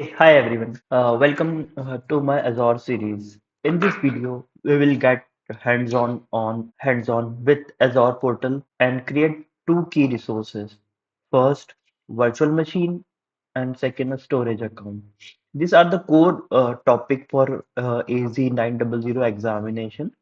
Hi everyone, welcome to my Azure series. In this video, we will get hands-on with Azure Portal and create two key resources. First, virtual machine, and second, a storage account. These are the core topic for AZ 900 examination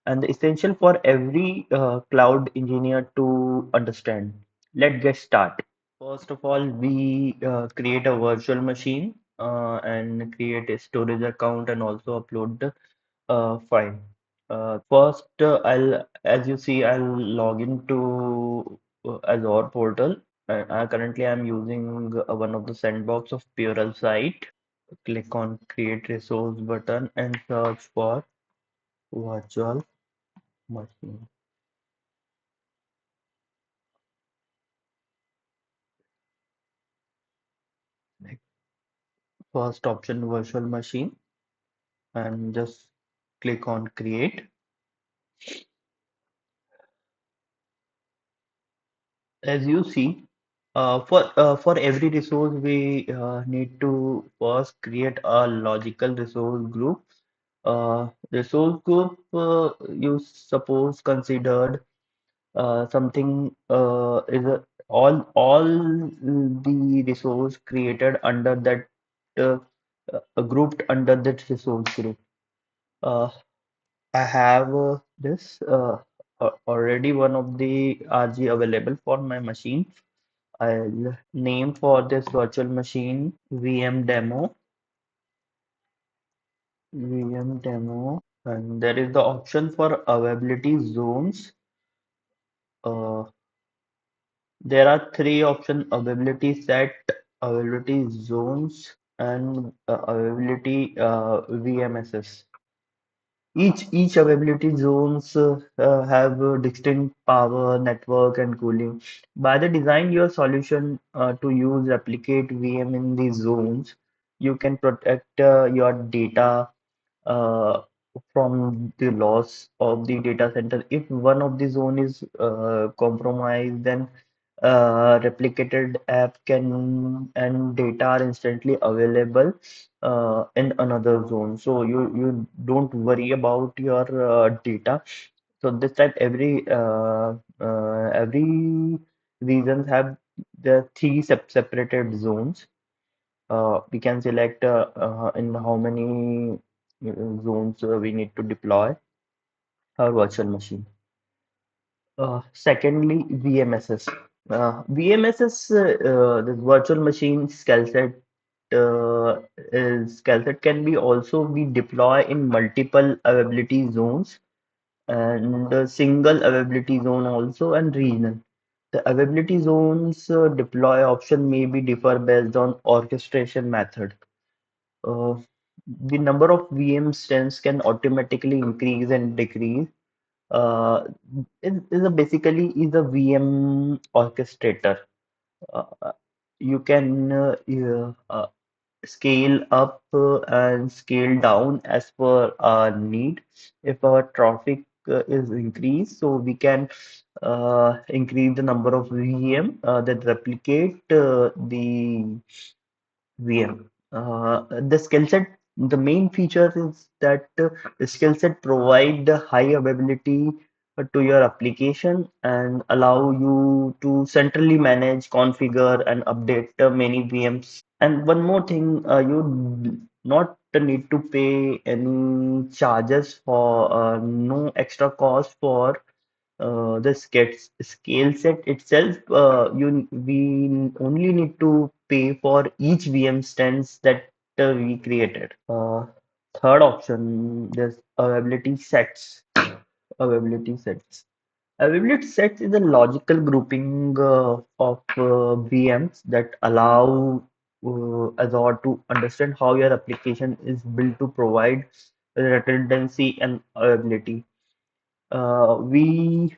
and essential for every cloud engineer to understand. Let's get started. First of all, we create a virtual machine and create a storage account and also upload the file. First, as you see, I'll log into Azure portal. Currently, I'm using one of the sandbox of Purell site. Click on Create Resource button and search for virtual machine. Like, first option, virtual machine, and just click on Create. As you see, for every resource, we need to first create a logical resource group. Resource group, you suppose considered something is all the resource created under that grouped under that resource group. Uh, I have this already one of the RG available for my machine. I'll name for this virtual machine VM demo, and there is the option for availability zones. Uh, there are three options: availability set, availability zones, and availability VMSS. Each availability zones have distinct power, network, and cooling. By the design your solution to use replicate VM in these zones, you can protect your data uh, from the loss of the data center. If one of the zone is compromised, then replicated app can and data are instantly available in another zone. So you don't worry about your data. So this type every regions have the three separated zones. We can select in how many zones we need to deploy our virtual machine. Secondly, VMSS. VMSS, this virtual machine skill set can be also be deployed in multiple availability zones and a single availability zone also and regional. The availability zones deploy option may be differ based on orchestration method. Uh, the number of VM stands can automatically increase and decrease. Uh, is a basically is a VM orchestrator. Uh, you can scale up and scale down as per our need. If our traffic is increased, so we can increase the number of VM that replicate the VM. The skill set, the main feature is that the skill set provide the high availability to your application and allow you to centrally manage, configure, and update many VMs. And one more thing, you not need to pay any charges for no extra cost for the scale set itself, we only need to pay for each VM stance that we created. Third option, there's availability sets. Availability sets. Availability sets is a logical grouping of VMs that allow Azure to understand how your application is built to provide redundancy and availability. We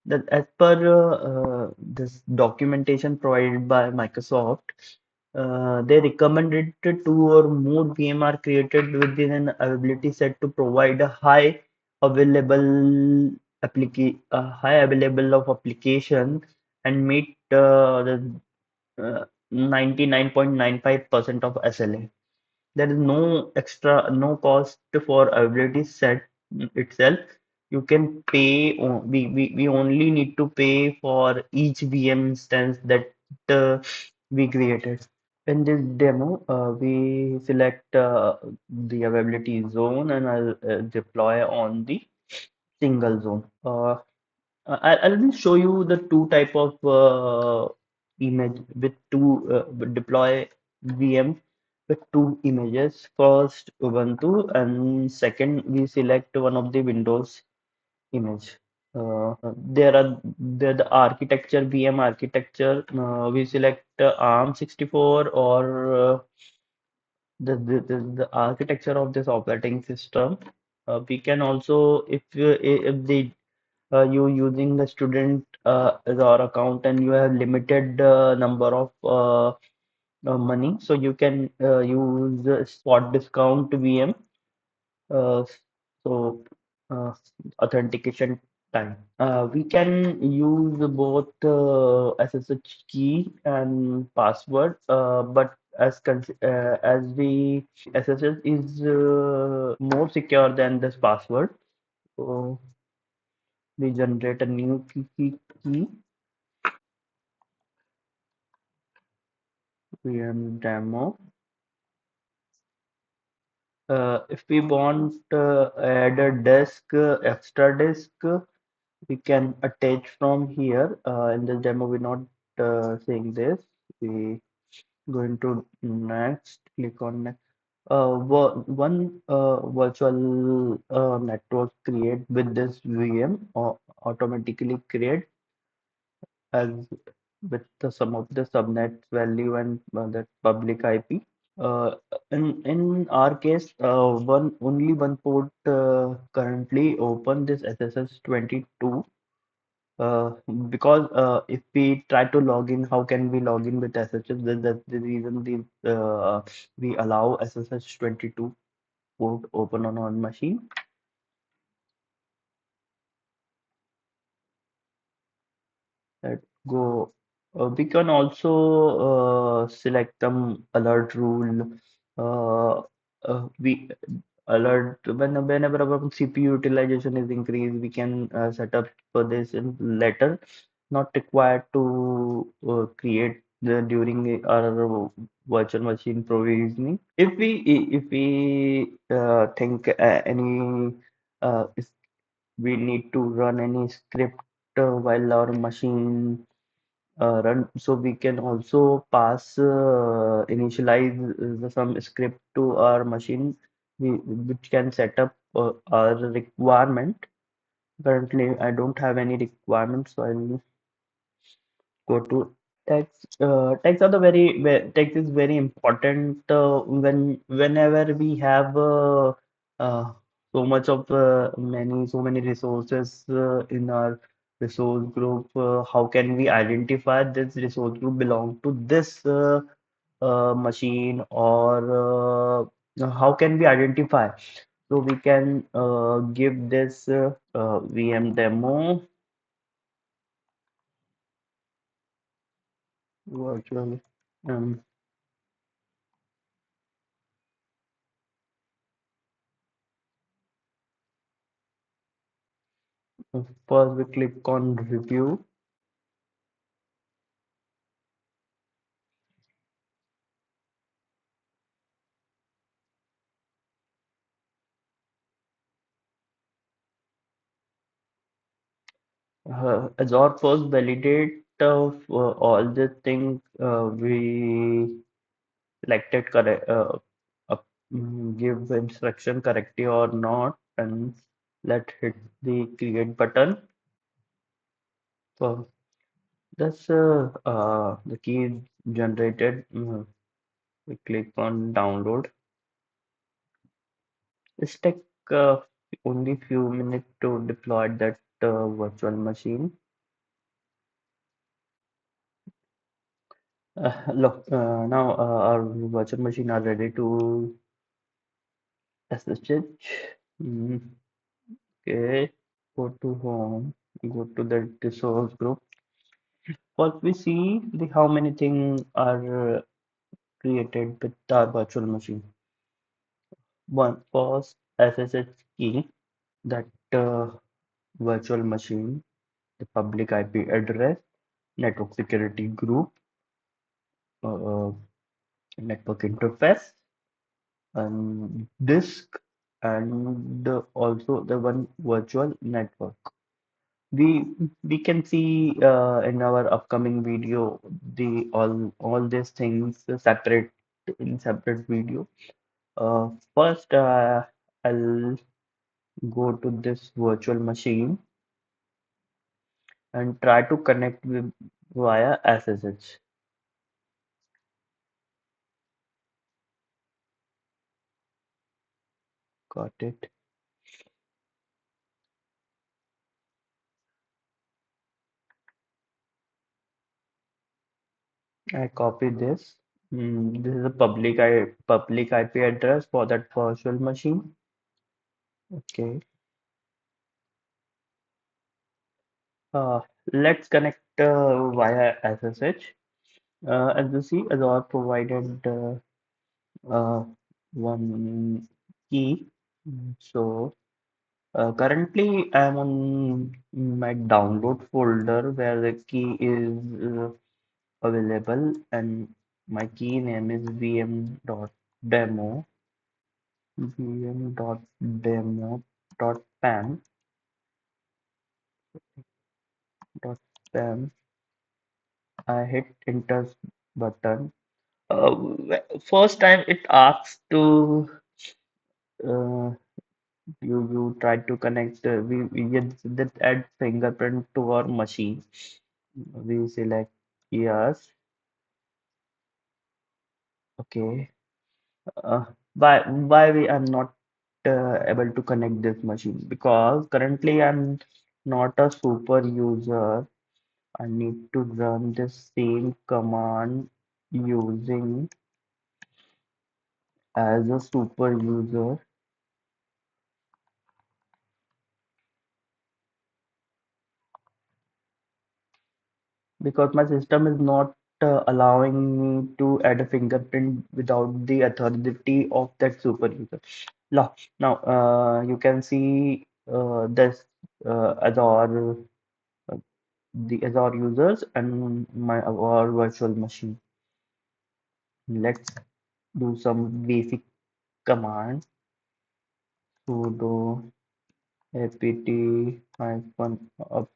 that as per this documentation provided by Microsoft, they recommended two or more VM are created within an availability set to provide a high available of application and meet the 99.95% of SLA. There is no extra, no cost for availability set itself. You can pay, we only need to pay for each VM instance that we created. In this demo, we select the availability zone and I'll deploy on the single zone. I'll just show you the two type of image with two with deploy VM with two images. First Ubuntu and second we select one of the Windows image. There the architecture VM architecture. We select ARM 64 or the architecture of this operating system. We can also if the you using the student as our account and you have limited number of money, so you can use the spot discount VM. Uh, so uh, authentication time. We can use both SSH key and password, but as the SSH is more secure than this password, so we generate a new key VM demo. If we want add a disk, extra disk, we can attach from here. In the demo, we're not saying this. We going to next, click on next. One virtual network create with this VM or automatically create as with the sum of the subnet value and that public IP. Uh, in our case, only one port currently open this SSH 22 because if we try to log in, how can we log in with SSH? That's the reason we allow SSH 22 port open on our machine. Let's go. We can also select alert rule. Uh, we alert whenever our CPU utilization is increased, we can set up for this in later, not required to create during our virtual machine provisioning. If we think any we need to run any script while our machine run, so we can also pass initialize some script to our machine which can set up our requirement. Currently I don't have any requirements, so I'll go to tags are the tags is very important whenever we have uh, so much of so many resources in our resource group. How can we identify this resource group belong to this machine, or how can we identify? So we can give this VM demo virtual. Um, First, we click on review. Azure first validate of all the things we selected correct, give instruction correctly or not, and let hit the create button. So that's the key is generated. We click on download. It's take only few minutes to deploy that virtual machine. Look, now our virtual machine are ready to SSH. Mm, okay, go to home, go to the resource group. First, we see how many things are created with our virtual machine. One, first SSH key, that virtual machine, the public IP address, network security group, uh, network interface, and disk, and also the one virtual network. We can see in our upcoming video the all these things separate in separate video. First, I'll go to this virtual machine and try to connect with via SSH. Got it. I copy this. This is a public IP address for that virtual machine. Okay. Uh, let's connect via SSH. As you see, Azure provided uh, one key. So currently, I'm on my download folder where the key is available, and my key name is vm.demo, vm.demo.pam, dot pam. I hit enter button. First time it asks to uh, you try to connect we get that add fingerprint to our machine. We select yes. Okay. Why we are not able to connect this machine? Because currently I'm not a super user. I need to run the same command using as a super user, because my system is not allowing me to add a fingerprint without the authority of that super user. Now, you can see this Azure, uh, the Azure users and my our virtual machine. Let's do some basic command. Sudo apt hyphen up.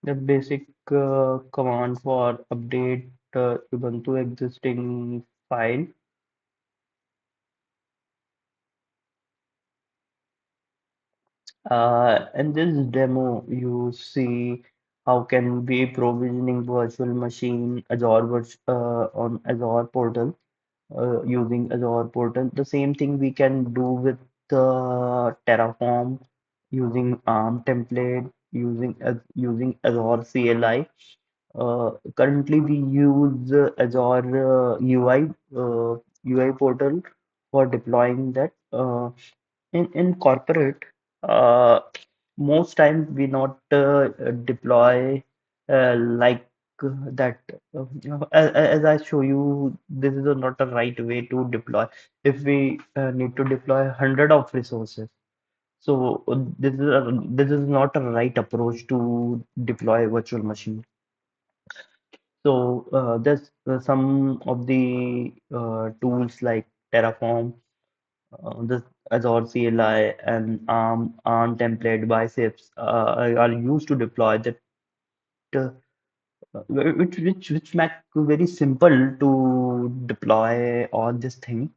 The basic command for update Ubuntu existing file. In this demo, you see how can we provisioning virtual machine on Azure Portal using Azure Portal. The same thing we can do with Terraform using ARM template using Azure CLI. Currently, we use Azure UI portal for deploying that. In corporate, uh, most times we not deploy like that. As I show you, this is not a right way to deploy. If we need to deploy hundred of resources, so this is not a right approach to deploy virtual machine. So there's some of the tools like Terraform, the Azure CLI and ARM template biceps are used to deploy that, uh, which make very simple to deploy all this thing.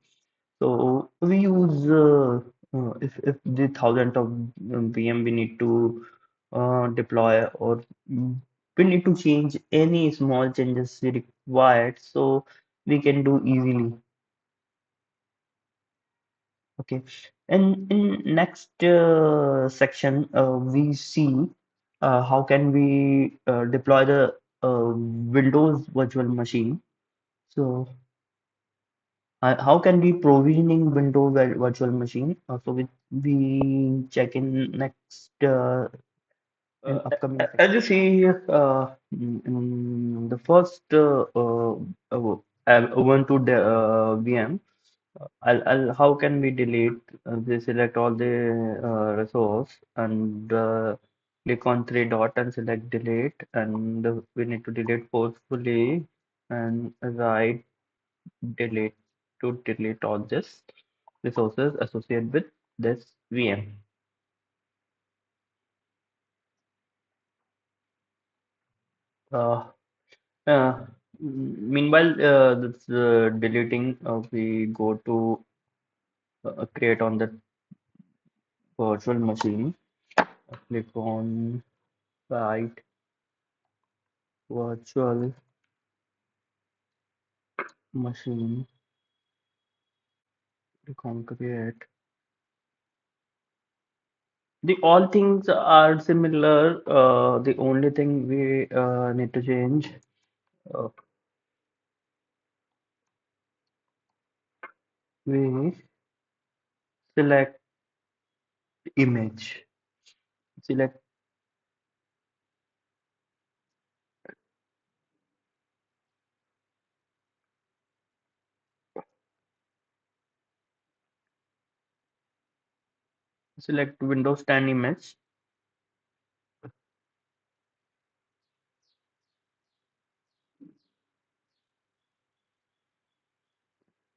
So we use if the thousand of VM we need to deploy, or mm, we need to change any small changes required, so we can do easily. Okay, and in next section, we see how can we deploy the Windows virtual machine. So How can we provisioning Windows virtual machine? So we check in next in upcoming As you section. see, The first Ubuntu VM. How can we delete? We select all the resource and click on three dot and select delete, and we need to delete forcefully and write delete to delete all this resources associated with this VM. Uh, uh, Meanwhile, this deleting, we go to create on the virtual machine. Click on write virtual machine. Click on create. The all things are similar. The only thing we need to change, uh, we select image. Select select Windows 10 image.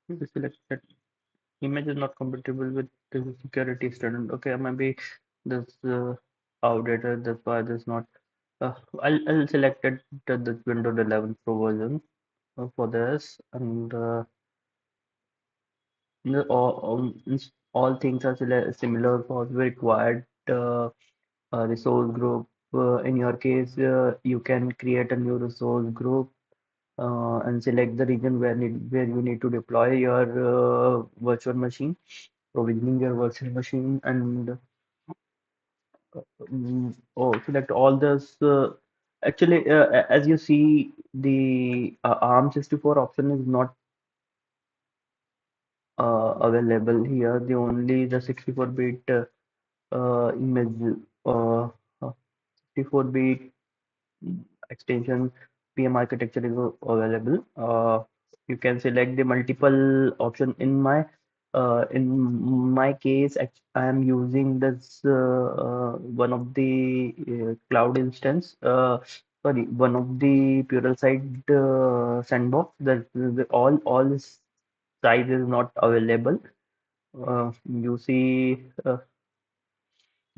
We select that image is not compatible with the security standard. Okay, maybe this outdated. That's why this not. Uh, I'll select it this Windows 11 Pro version for this, and all things are similar for the required resource group. In your case, you can create a new resource group and select the region where you need to deploy your virtual machine, provisioning your virtual machine, and select all this. Actually, as you see, the ARM64 option is not available here. The only the 64-bit image, uh, 64-bit extension PM architecture is available. You can select the multiple option. In my case, I am using this one of the cloud instance. Sorry, one of the Pluralsight sandbox. All size is not available.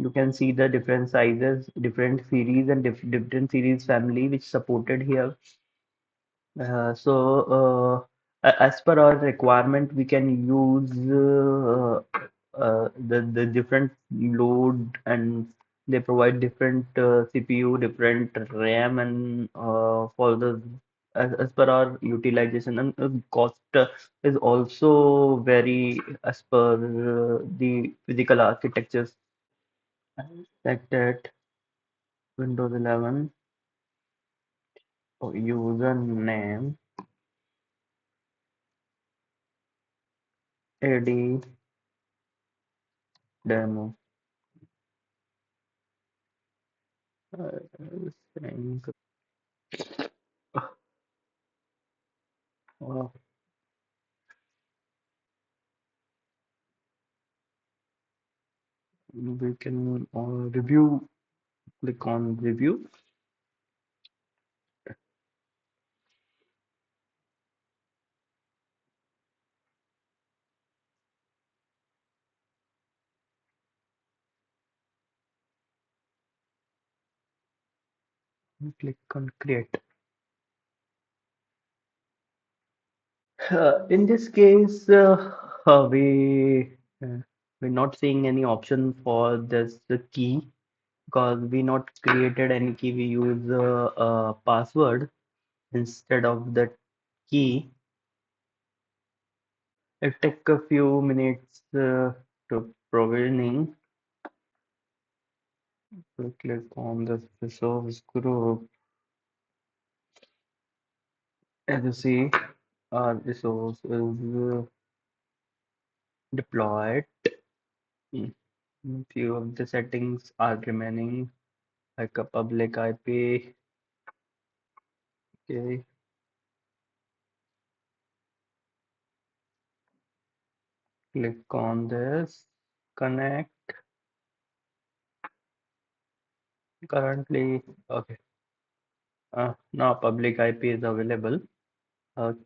You can see the different sizes, different series, and different series family which supported here. As per our requirement, we can use the different load, and they provide different CPU, different RAM, and for the as per our utilization, and cost is also very as per the physical architectures. Selected Windows 11 username AD demo. Uh, we can review, click on review, and click on create. In this case, we we're not seeing any option for this key because we not created any key. We use a password instead of the key. It take a few minutes to provisioning. So click on the resource group. As you see, our resource is deployed. Mm, Few of the settings are remaining, like a public IP. Okay, click on this. Connect. Currently, okay. Now public IP is available.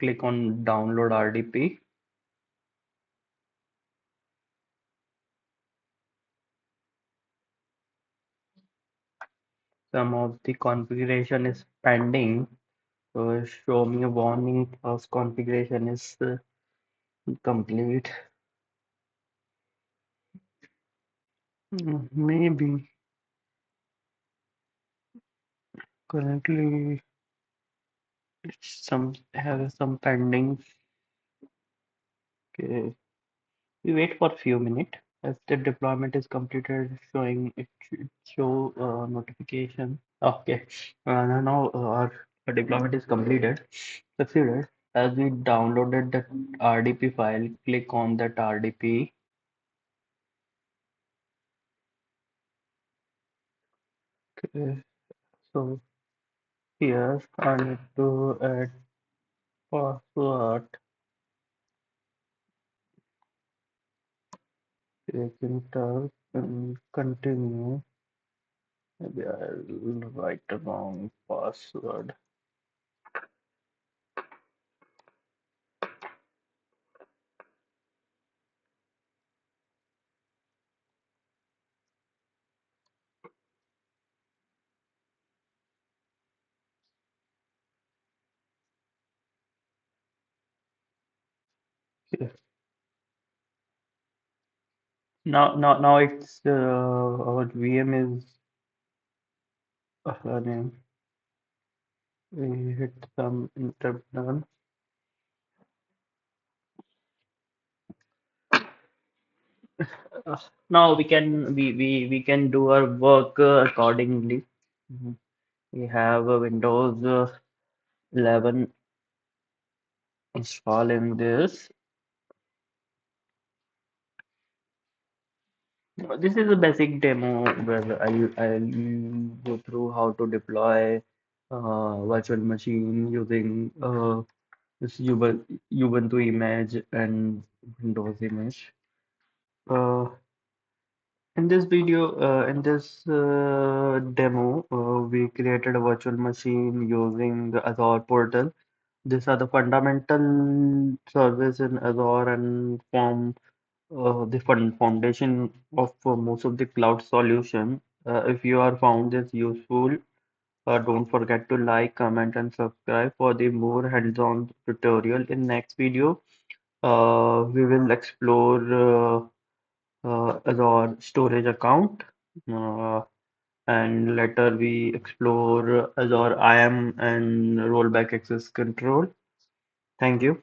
Click on download RDP. Some of the configuration is pending. Show me a warning. First configuration is complete. Maybe currently it's some have some pending. Okay. We wait for a few minutes. As the deployment is completed, showing it should show notification. Okay. Our deployment is completed, succeeded. As we downloaded the RDP file, click on that RDP. Okay. So here I need to add password. Click enter and continue. Maybe I'll write the wrong password. Okay. Now it's our VM is running. We hit some interrupt done. Uh, Now we can do our work accordingly. Mhm. We have Windows 11 install in this. This is a basic demo where I'll go through how to deploy virtual machine using this Ubuntu image and Windows image. Uh, in this video, in this demo, we created a virtual machine using the Azure Portal. These are the fundamental service in Azure and form the foundation of most of the cloud solution. If you are found this useful, don't forget to like, comment, and subscribe for the more hands-on tutorial. In next video, we will explore Azure storage account, uh, and later we explore Azure IAM and rollback access control. Thank you.